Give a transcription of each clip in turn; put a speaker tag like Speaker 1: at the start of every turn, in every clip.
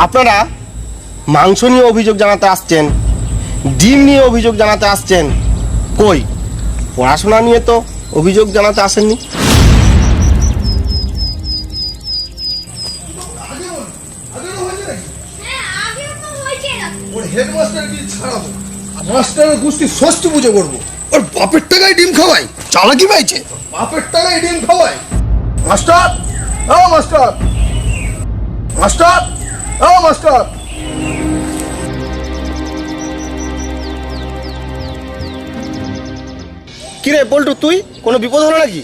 Speaker 1: আপনারা মাংস নিয়ে অভিযোগ জানাতে আসছেন, ডিম নিয়ে অভিযোগ জানাতে আসছেন, কই পড়াশোনা নিয়ে তো অভিযোগ জানাতে আসেননি।
Speaker 2: মাস্টারের গোষ্ঠী ষষ্ঠী পুজো করবো, ওর বাপের টাকায় ডিম খাওয়াই, চালাকি পাইছে, বাপের টাকায় ডিম খাওয়াই। মাস্টার, ও মাস্টার, মাস্টার, ও মাস্টার।
Speaker 1: কিরে পল্টু, তুই কোনো বিপদ হলো নাকি?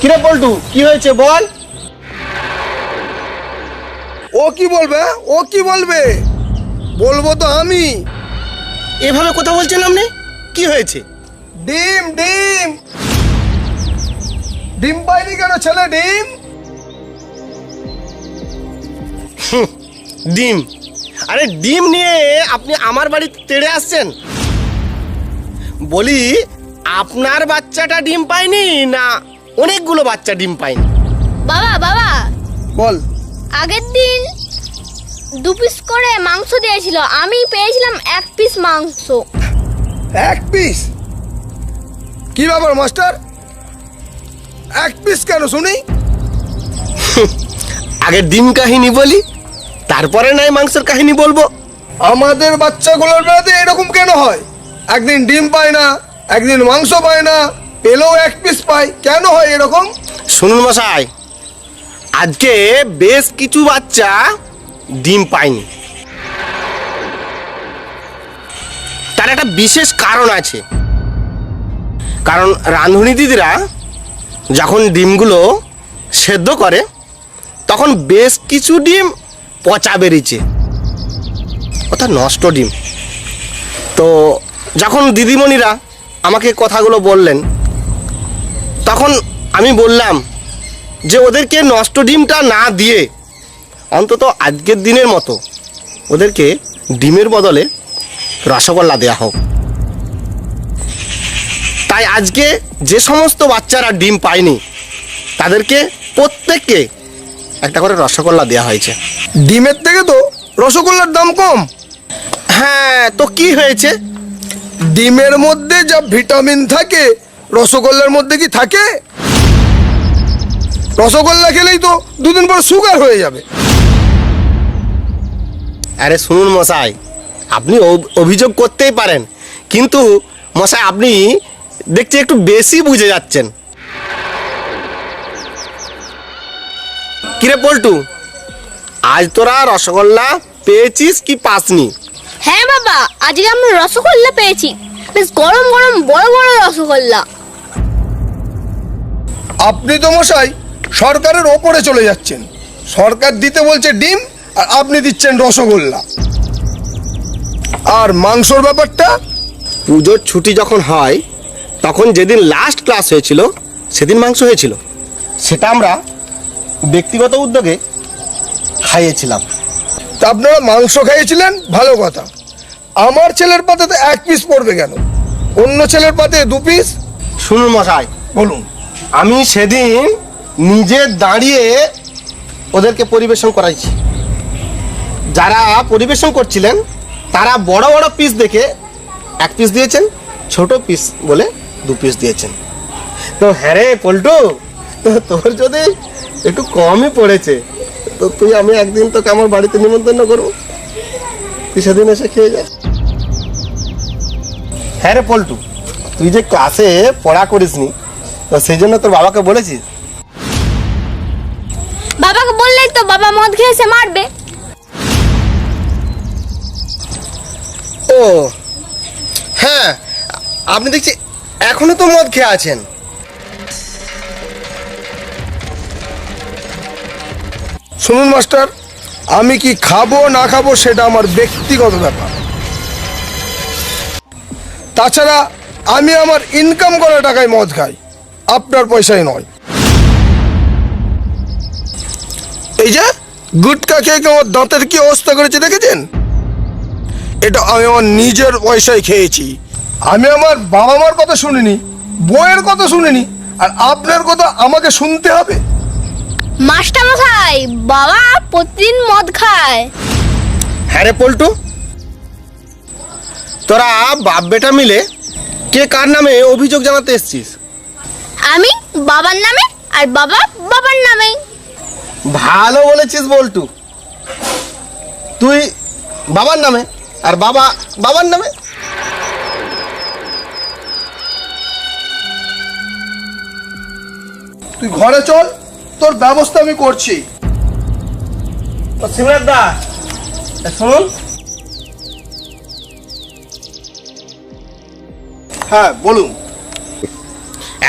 Speaker 1: কিরে পল্টু, কি হয়েছে বল?
Speaker 2: ও কি বলবে, ও কি বলবে, বলবো তো আমি।
Speaker 1: এভাবে কথা বলছেন আপনি? কি হয়েছে?
Speaker 2: ডিম ডিম ডিম পাইনি কেন ছেলে? ডিম
Speaker 1: ডিম? আরে ডিম নিয়ে আপনি আমার বাড়িতে তেড়ে আসছেন? বলি, আপনার বাচ্চাটা ডিম পায়নি না অনেকগুলো বাচ্চা ডিম পায়নি?
Speaker 3: বাবা বাবা,
Speaker 2: বল।
Speaker 3: আগের দিন 2 পিস করে মাংস দিয়েছিল, আমি পেয়েছিলাম 1 পিস মাংস।
Speaker 2: 1 পিস? কি ব্যাপার মাস্টার, 1 পিস কেন শুনি?
Speaker 1: আগে ডিম কাহিনী বলি, তারপরে নাই মাংসের কাহিনী বলবো।
Speaker 2: আমাদের বাচ্চাগুলোর বেলাতে এরকম কেন হয়? একদিন ডিম পায় না, একদিন মাংস পায় না, পেলেও 1 পিস পায়, কেন হয় এরকম?
Speaker 1: শুনুন মশাই, আজকে বেশ কিছু বাচ্চা ডিম পায়নি। তার একটা বিশেষ কারণ আছে। কারণ রাঁধুনি দিদিরা যখন ডিমগুলো সেদ্ধ করে তখন বেশ কিছু ডিম পচা বেরিয়েছে, অর্থাৎ নষ্ট ডিম। তো যখন দিদিমণিরা আমাকে কথাগুলো বললেন, তখন আমি বললাম যে ওদেরকে নষ্ট ডিমটা না দিয়ে অন্তত আজকের দিনের মতো ওদেরকে ডিমের বদলে রসগোল্লা দেওয়া হোক। তাই আজকে যে সমস্ত বাচ্চারা ডিম পায়নি তাদেরকে প্রত্যেককে একটা করে রসগোল্লা দেওয়া হয়েছে।
Speaker 2: ডিমের থেকে তো রসগোল্লার দাম কম।
Speaker 1: হ্যাঁ, তো কি হয়েছে?
Speaker 2: ডিমের মধ্যে যা ভিটামিন থাকে রসগোল্লার মধ্যে কি থাকে? রসগোল্লা খেলেই তো 2 দিন পর সুগার হয়ে যাবে।
Speaker 1: আরে শুনুন মশাই, আপনি অভিযোগ করতেই পারেন, কিন্তু মশাই আপনি দেখছি একটু বেশি বুঝে যাচ্ছেন। কিরে পল্টু, আজ তোরা রসগোল্লা পেয়েছিস কি পাসনি?
Speaker 3: হ্যাঁ বাবা, আজকে আমরা রসগোল্লা পেয়েছি, বেশ গরম গরম বড় বড় রসগোল্লা।
Speaker 2: আপনি তো মশাই সরকারের ওপরে চলে যাচ্ছেন। সরকার দিতে বলছে ডিম আর আপনি দিচ্ছেন রসগোল্লা। আর মাংসর ব্যাপারটা,
Speaker 1: পুজোর ছুটি যখন হয় তখন যেদিন লাস্ট ক্লাস হয়েছিল সেদিন মাংস হয়েছিল, সেটা আমরা ব্যক্তিগত উদ্যোগে খাইয়েছিলাম।
Speaker 2: তা আপনারা মাংস খাইয়েছিলেন, ভালো কথা। আমার ছেলের পাতে তো 1 পিস পড়বে কেন, অন্য ছেলের পাতে 2 পিস?
Speaker 1: শুনুন মশাই,
Speaker 2: বলুন।
Speaker 1: আমি সেদিন নিজে দাঁড়িয়ে ওদেরকে পরিবেশন করাইছি। যারা পরিবেশন করছিলেন তারা বড় বড় পিস দেখে 1 পিস দিয়েছেন, ছোট পিস বলে 2 পিস দিয়েছেন। তো হ্যাঁ রে পল্টু, তো তোর যদি একটু কমই পড়েছে তো তুই আমি একদিন তোকে আমার বাড়িতে নিমন্ত্রণ করবো, তুই সেদিন এসে খেয়ে যাস। হ্যাঁ রে পল্টু, তুই যে ক্লাসে পড়া করিসনি তো সেই জন্য তোর বাবাকে বলেছিস?
Speaker 3: বাবাকে বললেই তো বাবা মদ খেয়ে এসে মারবে।
Speaker 1: ও হ্যাঁ, আপনি দেখছি এখনো তো মদ খেয়ে আছেন।
Speaker 2: শুনুন মাস্টার, আমি কি খাবো না খাবো সেটা আমার ব্যক্তিগত ব্যাপার। তাছাড়া আমি আমার ইনকাম করা টাকায় মদ খাই, আপনার পয়সায় নয়। এই যে গুটকা খেয়ে আমার দাঁতের কি অবস্থা করেছে দেখেছেন? এটা আমি আমার নিজের পয়সায় খেয়েছি। আমি আমার বাবা মার কথা শুনিনি, বইয়ের কথা শুনিনি, আর আপনার কথা আমাকে শুনতে হবে?
Speaker 3: মাস্টার মশাই, বাবা প্রতিদিন মদ খায়।
Speaker 1: হ্যাঁ রে পল্টু, তোরা বাপ বেটা মিলে কে কার নামে অভিযোগ জানাতে এসছিস?
Speaker 3: আমি বাবার নামে আর বাবা বাবার নামে।
Speaker 1: ভালো বলেছিস বল্টু, তুই বাবার নামে আর বাবা বাবার নামে।
Speaker 2: তুই ঘরে চল, তোর ব্যবস্থা আমি করছি।
Speaker 1: শিবরাজ দা শুনুন।
Speaker 2: হ্যাঁ বলুন।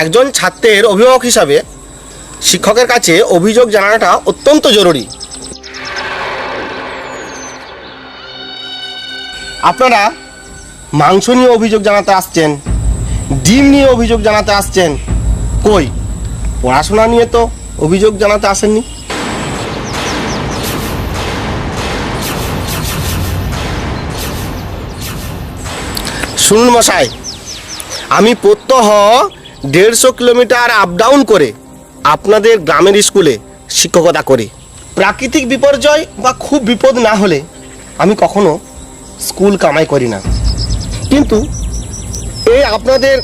Speaker 1: একজন ছাত্রের অভিভাবক হিসাবে শিক্ষকের কাছে অভিযোগ জানানোটা অত্যন্ত জরুরি। আপনারা মাংস নিয়ে অভিযোগ জানাতে আসছেন, ডিম নিয়ে অভিযোগ জানাতে আসছেন, কই পড়াশোনা নিয়ে তো অভিযোগ জানাতে আসেননি। শুনুন মশাই, আমি প্রত্যহ 150 কিলোমিটার আপ ডাউন করে আপনাদের গ্রামের স্কুলে শিক্ষকতা করি। প্রাকৃতিক বিপর্যয় বা খুব বিপদ না হলে আমি কখনো স্কুল কামাই করি না। কিন্তু এই আপনাদের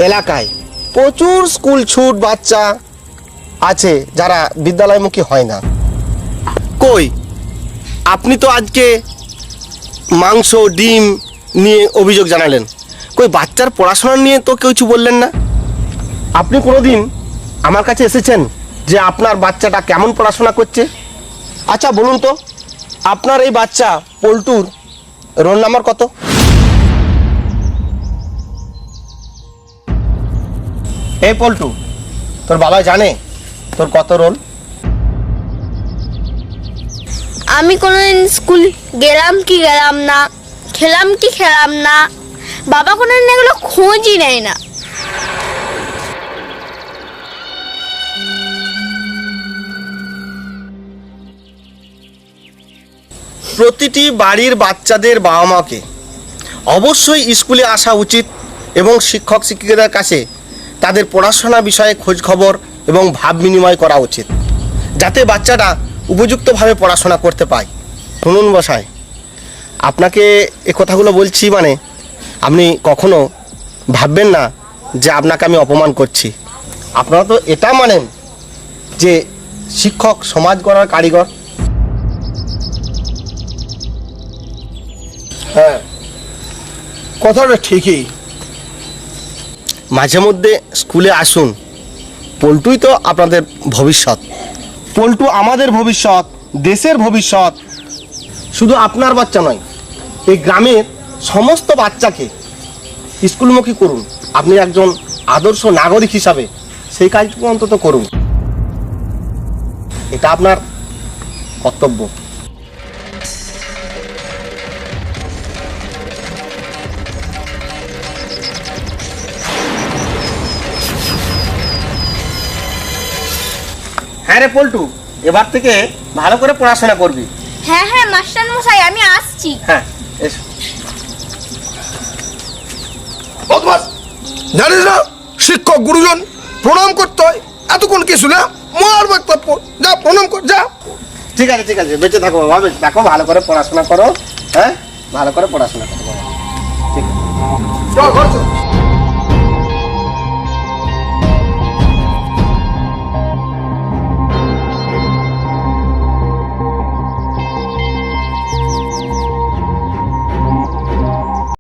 Speaker 1: এলাকায় প্রচুর স্কুল ছুট বাচ্চা আছে যারা বিদ্যালয়মুখী হয় না। কই আপনি তো আজকে মাংস ডিম নিয়ে অভিযোগ জানালেন, কই বাচ্চার পড়াশোনা নিয়ে তো কিছু বললেন না। আপনি কোনোদিন আমার কাছে এসেছেন যে আপনার বাচ্চাটা কেমন পড়াশোনা করছে? আচ্ছা বলুন তো, আপনার এই বাচ্চা পল্টুর রোল নাম্বার কত? এই পল্টু, তোর বাবা জানে তোর কত রোল?
Speaker 3: আমি কোনোদিন স্কুল গেলাম কি গেলাম না, খেলাম কি খেলাম না, বাবা কোনোদিন এগুলো খোঁজই নেয় না।
Speaker 1: প্রতিটি বাড়ির বাচ্চাদের বাবা মাকে অবশ্যই স্কুলে আসা উচিত এবং শিক্ষক শিক্ষিকাদের কাছে তাদের পড়াশোনা বিষয়ে খোঁজ খবর এবং ভাব বিনিময় করা উচিত, যাতে বাচ্চাটা উপযুক্তভাবে পড়াশোনা করতে পায়। শুনুন বসায়, আপনাকে এ কথাগুলো বলছি মানে আপনি কখনো ভাববেন না যে আপনাকে আমি অপমান করছি। আপনারা তো এটা মানেন যে শিক্ষক সমাজ গড়ার কারিগর।
Speaker 2: হ্যাঁ কথাটা ঠিকই।
Speaker 1: মাঝে মধ্যে স্কুলে আসুন, পল্টুই তো আপনাদের ভবিষ্যৎ। পল্টু আমাদের ভবিষ্যৎ, দেশের ভবিষ্যৎ। শুধু আপনার বাচ্চা নয়, এই গ্রামের সমস্ত বাচ্চাকে স্কুলমুখী করুন। আপনি একজন আদর্শ নাগরিক হিসাবে সেই কাজটুকু অন্তত করুন, এটা আপনার কর্তব্য। হ্যাঁ রে পল্টু, এবার থেকে ভালো করে পড়াশোনা করবি।
Speaker 3: হ্যাঁ হ্যাঁ মাস্টার মশাই, আমি আসছি।
Speaker 1: হ্যাঁ এসো।
Speaker 2: বদমাস, জানিস না শিক্ষক গুরুজন প্রণাম করতে হয়? এতক্ষণ কি শুনে মারবো একটা যা প্রণাম কর যা।
Speaker 1: ঠিক আছে ঠিক আছে, বেঁচে থাকো বাবা, বেঁচে থাকো, ভালো করে পড়াশোনা করো। হ্যাঁ ভালো করে পড়াশোনা করো বাবা। ঠিক আছে
Speaker 2: চল ঘর চল।